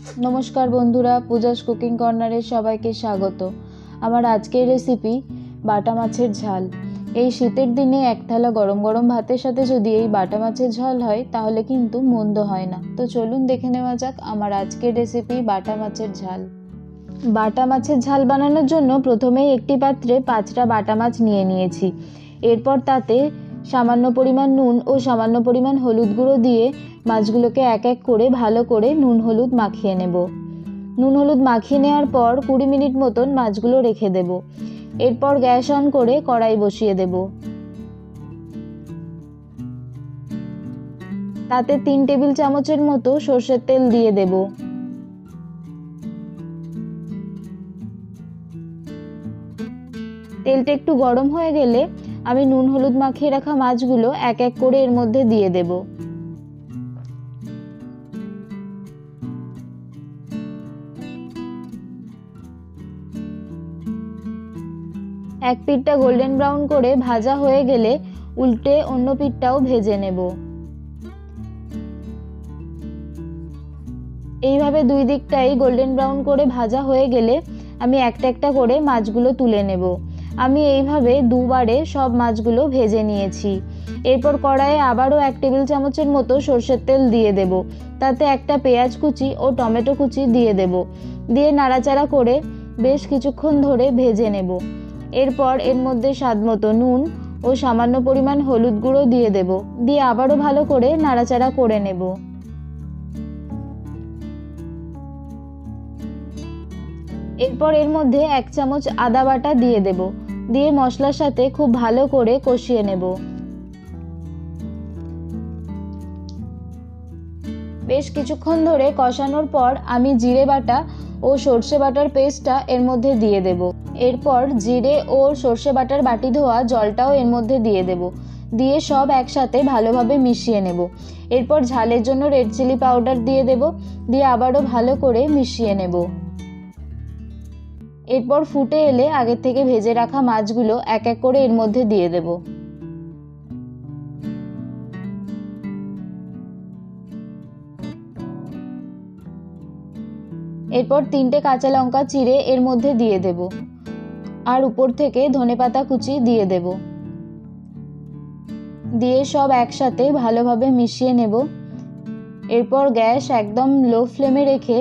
নমস্কার বন্ধুরা, পূজাস কুকিং কর্নারে সবাইকে স্বাগত। আমার আজকের রেসিপি বাটা মাছের ঝাল। এই শীতের দিনে এক থালা গরম গরম ভাতের সাথে যদি এই বাটা মাছের ঝাল হয় তাহলে কিন্তু মন্দ হয় না। তো চলুন দেখে নেওয়া যাক আমার আজকের রেসিপি বাটা মাছের ঝাল। বাটা মাছের ঝাল বানানোর জন্য প্রথমেই একটি পাত্রে 5টা বাটা মাছ নিয়ে নিয়েছি। এরপর তাতে সামান্য পরিমাণ নুন ও সামান্য পরিমাণ হলুদ গুঁড়ো দিয়ে মাছগুলোকে এক এক করে ভালো করে নুন হলুদ মাখিয়ে নেব। নুন হলুদ মাখিয়ে নেওয়ার পর 20 মিনিট মতন মাছগুলো রেখে দেব। এরপর গ্যাস অন করে কড়াই বসিয়ে দেব। তাতে 3 টেবিল চামচের মতো সর্ষের তেল দিয়ে দেব। তেলটা একটু গরম হয়ে গেলে আমি নুন হলুদ মাখিয়ে রাখা মাছগুলো এক এক করে এর মধ্যে দিয়ে দেব। এক পিঠটা গোল্ডেন ব্রাউন করে ভাজা হয়ে গেলে উল্টে অন্য পিঠটাও ভেজে নেব। এইভাবে দুই দিকটাই গোল্ডেন ব্রাউন করে ভাজা হয়ে গেলে আমি একটা একটা করে মাছগুলো তুলে নেব। আমি এইভাবে দুবারে সব মাছগুলো ভেজে নিয়েছি। এরপর কড়াইয়ে আবারও 1 টেবিল চামচের মতো সর্ষের তেল দিয়ে দেব। তাতে একটা পেঁয়াজ কুচি ও টমেটো কুচি দিয়ে দেব। দিয়ে নাড়াচাড়া করে বেশ কিছুক্ষণ ধরে ভেজে নেব। এরপর এর মধ্যে স্বাদমতো নুন ও সামান্য পরিমাণ হলুদ গুঁড়ো দিয়ে দেব। দিয়ে আবারও ভালো করে নাড়াচাড়া করে নেব। এরপর এর মধ্যে 1 চামচ আদা বাটা দিয়ে দেব। দিয়ে মশলার সাথে খুব ভালো করে কষিয়ে নেব। বেশ কিছুক্ষণ ধরে কষানোর পর আমি জিরে বাটা ও সর্ষে বাটার পেস্টটা এর মধ্যে দিয়ে দেব। এরপর জিরে ও সর্ষে বাটার বাটি ধোয়া জলটাও এর মধ্যে দিয়ে দেব। দিয়ে সব একসাথে ভালোভাবে মিশিয়ে নেব। এরপর ঝালের জন্য রেড চিলি পাউডার দিয়ে দেব। দিয়ে আবারও ভালো করে মিশিয়ে নেব। এরপর ফুটে এলে আগে থেকে ভেজে রাখা মাছগুলো এক এক করে এর মধ্যে দিয়ে দেব। এরপর 3টে কাঁচা লঙ্কা চিড়ে এর মধ্যে দিয়ে দেব। আর উপর থেকে ধনেপাতা কুচি দিয়ে দেব। দিয়ে সব একসাথে ভালোভাবে মিশিয়ে নেব। এরপর গ্যাস একদম লো ফ্লেমে রেখে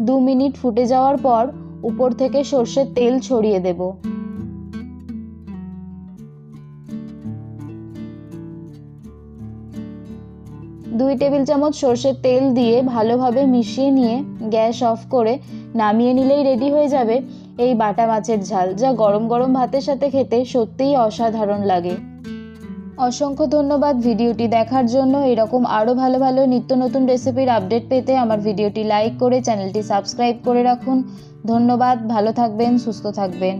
2 মিনিট ফুটে যাওয়ার পর উপর থেকে সর্ষের তেল ছড়িয়ে দেব। 2 টেবিল চামচ সর্ষের তেল দিয়ে ভালোভাবে মিশিয়ে নিয়ে গ্যাস অফ করে নামিয়ে নিলেই রেডি হয়ে যাবে এই বাটা মাছের ঝাল, যা গরম গরম ভাতের সাথে খেতে সত্যিই অসাধারণ লাগে। অসংখ্য ধন্যবাদ ভিডিওটি দেখার জন্য। এরকম আরও ভালো ভালো নিত্য নতুন রেসিপির আপডেট পেতে আমার ভিডিওটি লাইক করে চ্যানেলটি সাবস্ক্রাইব করে রাখুন। ধন্যবাদ, ভালো থাকবেন, সুস্থ থাকবেন।